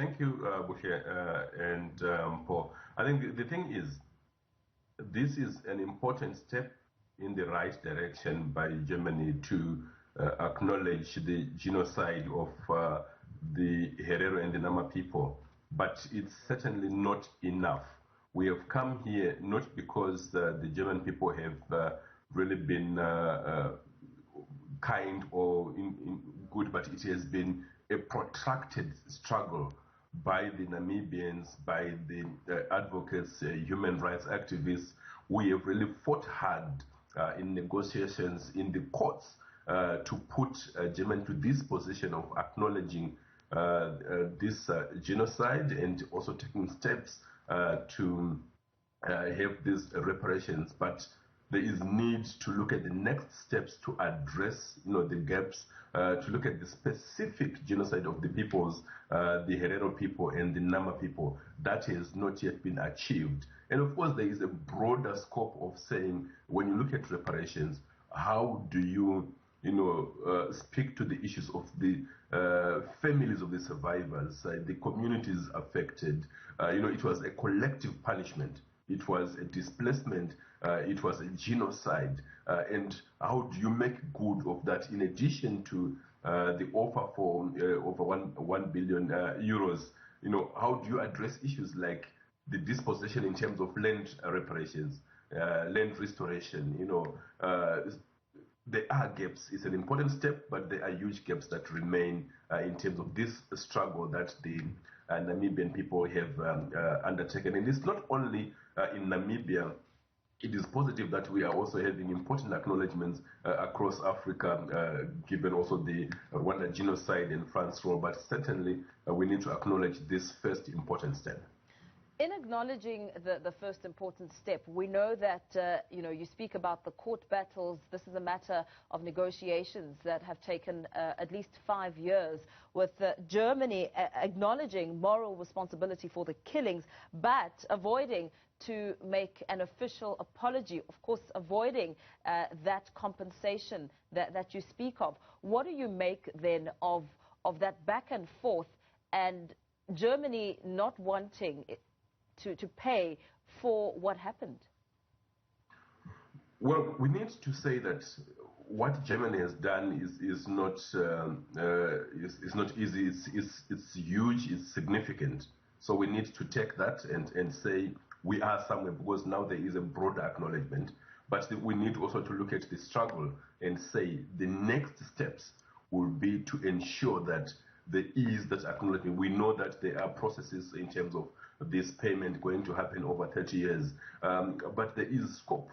Thank you, Bushe and Paul. I think the thing is, this is an important step in the right direction by Germany to acknowledge the genocide of the Herero and the Nama people, but it's certainly not enough. We have come here not because the German people have really been kind or good, but it has been a protracted struggle by the Namibians, by the advocates, human rights activists. We have really fought hard in negotiations in the courts to put Germany to this position of acknowledging this genocide and also taking steps to have these reparations. But there is need to look at the next steps to address, the gaps, to look at the specific genocide of the peoples, the Herero people and the Nama people. That has not yet been achieved. And of course, there is a broader scope of saying, when you look at reparations, how do you, speak to the issues of the families of the survivors, the communities affected. It was a collective punishment. It was a displacement. It was a genocide. And how do you make good of that in addition to the offer for over 1 billion euros? How do you address issues like the dispossession in terms of land reparations, land restoration? There are gaps. It's an important step, but there are huge gaps that remain in terms of this struggle that the Namibian people have undertaken. And it's not only in Namibia. It is positive that we are also having important acknowledgements across Africa, given also the Rwanda genocide and France's role, but certainly we need to acknowledge this first important step. In acknowledging the first important step, we know that, you speak about the court battles. This is a matter of negotiations that have taken at least 5 years, with Germany acknowledging moral responsibility for the killings, but avoiding to make an official apology, of course, avoiding that compensation that you speak of. What do you make then of that back and forth, and Germany not wanting to pay for what happened? Well, we need to say that what Germany has done is not easy. It's huge. It's significant. So we need to take that and say we are somewhere, because now there is a broader acknowledgement. But we need also to look at the struggle and say the next steps will be to ensure that there is that acknowledgement. We know that there are processes in terms of this payment going to happen over 30 years, but there is scope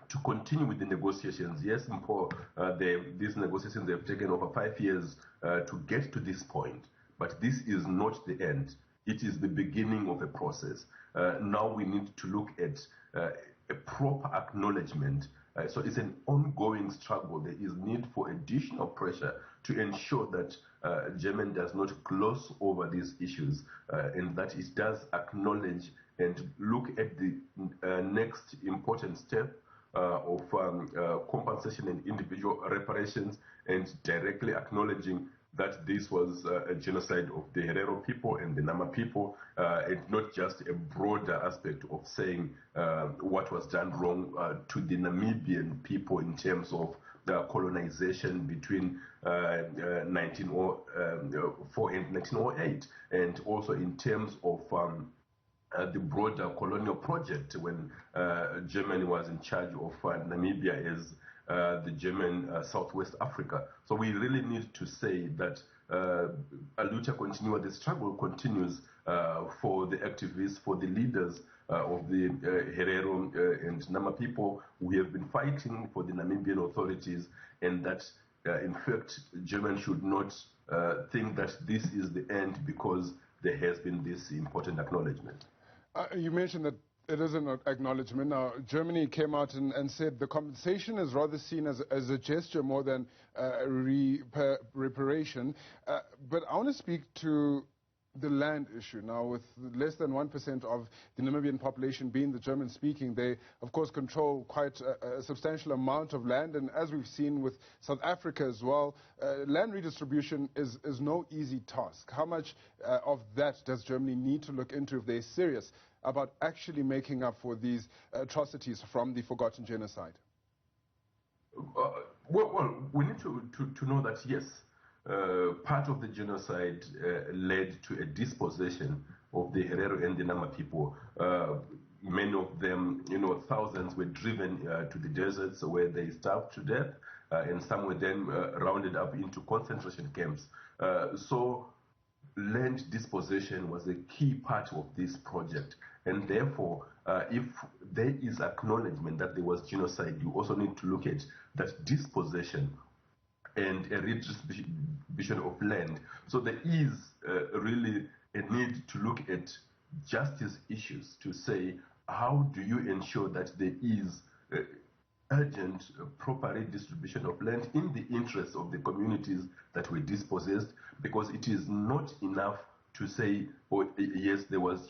to continue with the negotiations. Yes, Paul, these negotiations have taken over 5 years to get to this point, but this is not the end. It is the beginning of a process. Now we need to look at a proper acknowledgement. So it's an ongoing struggle. There is need for additional pressure to ensure that Germany does not gloss over these issues, and that it does acknowledge and look at the next important step of compensation and individual reparations, and directly acknowledging that this was a genocide of the Herero people and the Nama people, and not just a broader aspect of saying what was done wrong to the Namibian people in terms of the colonization between 1904 and 1908, and also in terms of the broader colonial project when Germany was in charge of Namibia as the German Southwest Africa. So we really need to say that a lucha continua, the struggle continues for the activists, for the leaders of the Herero and Nama people. We have been fighting for the Namibian authorities, and that in fact Germany should not think that this is the end because there has been this important acknowledgement. You mentioned that it is an acknowledgement. Now, Germany came out and said the compensation is rather seen as a gesture more than reparation. But I want to speak to the land issue. Now, with less than 1% of the Namibian population being the German-speaking, they, of course, control quite a substantial amount of land. And as we've seen with South Africa as well, land redistribution is no easy task. How much of that does Germany need to look into if they're serious about actually making up for these atrocities from the forgotten genocide? Well, we need to know that, yes, part of the genocide led to a dispossession of the Herero and the Nama people. Many of them, thousands were driven to the deserts where they starved to death, and some were then rounded up into concentration camps. So land dispossession was a key part of this project. And therefore, if there is acknowledgement that there was genocide, you also need to look at that dispossession and a redistribution of land. So there is really a need to look at justice issues to say, how do you ensure that there is urgent, proper redistribution of land in the interests of the communities that were dispossessed? Because it is not enough to say, oh, yes, there was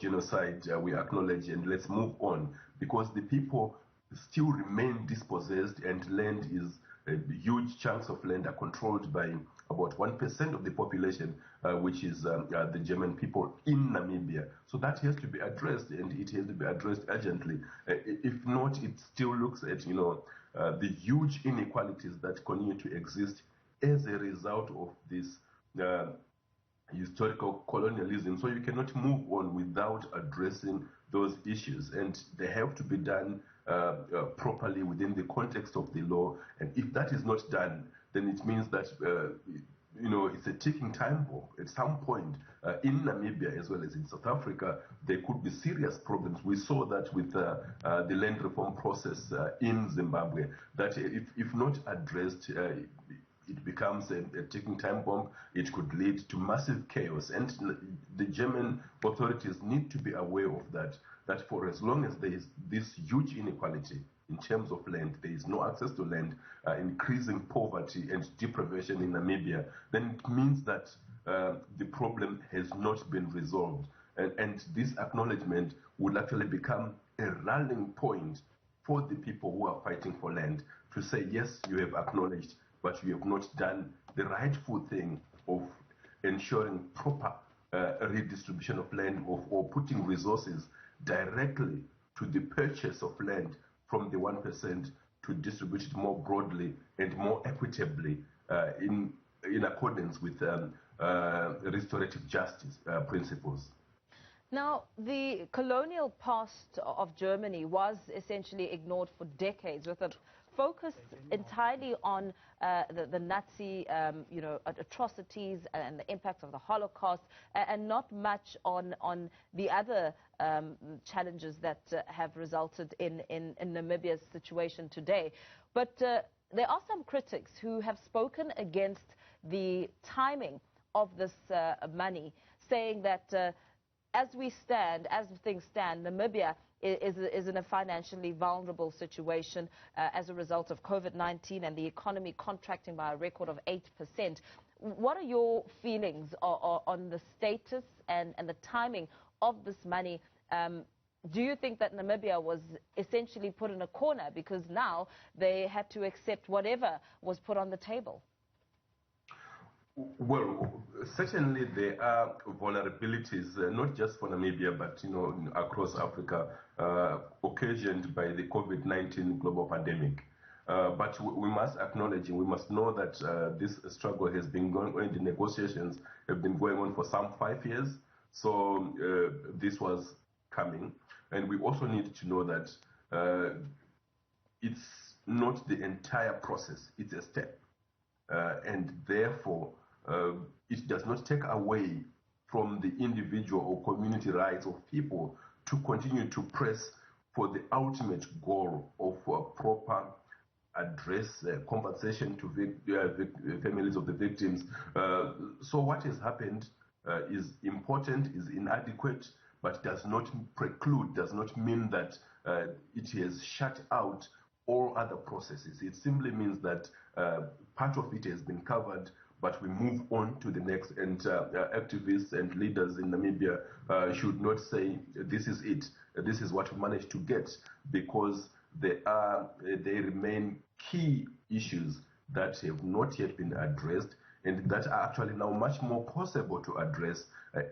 genocide, we acknowledge, and let's move on. Because the people still remain dispossessed, and land is huge chunks of land are controlled by about 1% of the population, which is the German people in Namibia. So that has to be addressed, and it has to be addressed urgently. If not, it still looks at the huge inequalities that continue to exist as a result of this historical colonialism. So you cannot move on without addressing those issues, and they have to be done properly within the context of the law. And if that is not done, then it means that it's a ticking time bomb. At some point in Namibia as well as in South Africa, there could be serious problems. We saw that with the land reform process in Zimbabwe, that if not addressed, it becomes a ticking time bomb. It could lead to massive chaos. And the German authorities need to be aware of that for as long as there is this huge inequality in terms of land, there is no access to land, increasing poverty and deprivation in Namibia, then it means that the problem has not been resolved. And this acknowledgement will actually become a rallying point for the people who are fighting for land to say, yes, you have acknowledged, but you have not done the rightful thing of ensuring proper redistribution of land or putting resources directly to the purchase of land from the 1% to distribute it more broadly and more equitably in accordance with restorative justice principles. Now, the colonial past of Germany was essentially ignored for decades, with a focus entirely on the Nazi, atrocities and the impact of the Holocaust, and not much on the other challenges that have resulted in Namibia's situation today. But there are some critics who have spoken against the timing of this money, saying that as things stand, Namibia is in a financially vulnerable situation as a result of COVID-19 and the economy contracting by a record of 8%. What are your feelings on the status and the timing of this money? Do you think that Namibia was essentially put in a corner because now they had to accept whatever was put on the table? Well, certainly there are vulnerabilities, not just for Namibia, but across Africa, occasioned by the COVID-19 global pandemic. But we must acknowledge and we must know that this struggle has been going on. The negotiations have been going on for some 5 years. So this was coming, and we also need to know that it's not the entire process; it's a step, and therefore. It does not take away from the individual or community rights of people to continue to press for the ultimate goal of proper address, compensation to families of the victims. So what has happened is important, is inadequate, but does not preclude, does not mean that it has shut out all other processes. It simply means that part of it has been covered, but we move on to the next. And activists and leaders in Namibia should not say, this is it, this is what we managed to get, because they remain key issues that have not yet been addressed, and that are actually now much more possible to address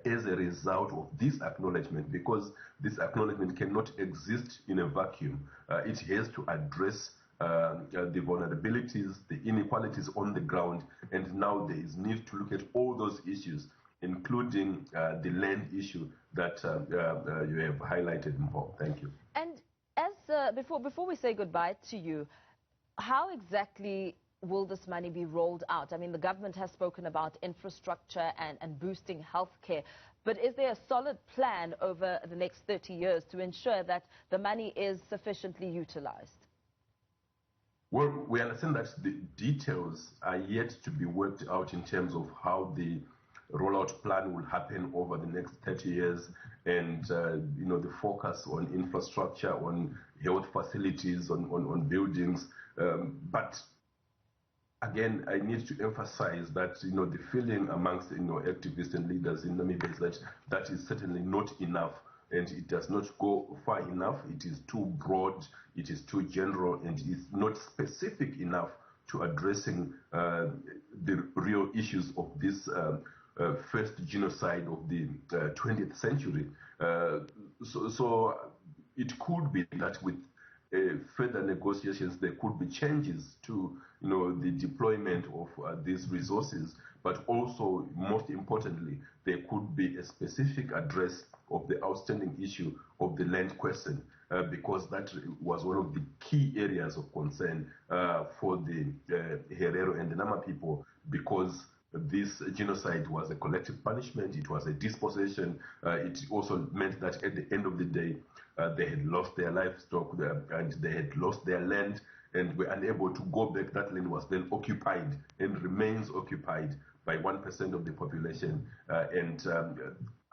as a result of this acknowledgement, because this acknowledgement cannot exist in a vacuum. It has to address the vulnerabilities, the inequalities on the ground, and now there is need to look at all those issues, including the land issue that you have highlighted, Mpo. Thank you. And as before we say goodbye to you, how exactly will this money be rolled out? I mean, the government has spoken about infrastructure and boosting healthcare, but is there a solid plan over the next 30 years to ensure that the money is sufficiently utilized? Well, we understand that the details are yet to be worked out in terms of how the rollout plan will happen over the next 30 years, and the focus on infrastructure, on health facilities, on buildings. But again, I need to emphasize that the feeling amongst activists and leaders in Namibia is that that is certainly not enough, and it does not go far enough. It is too broad, it is too general, and it is not specific enough to addressing the real issues of this first genocide of the 20th century. So it could be that with further negotiations, there could be changes to the deployment of these resources, but also, most importantly, there could be a specific address of the outstanding issue of the land question, because that was one of the key areas of concern for the Herero and the Nama people, because this genocide was a collective punishment, it was a dispossession. It also meant that at the end of the day, they had lost their livestock and they had lost their land and were unable to go back. That land was then occupied and remains occupied by 1% of the population, and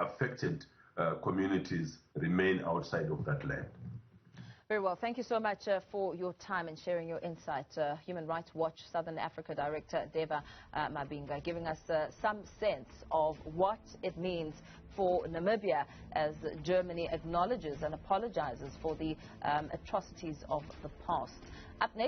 affected communities remain outside of that land. Very well. Thank you so much for your time and sharing your insight. Human Rights Watch Southern Africa Director Dewa Mavhinga, giving us some sense of what it means for Namibia as Germany acknowledges and apologizes for the atrocities of the past. Up next.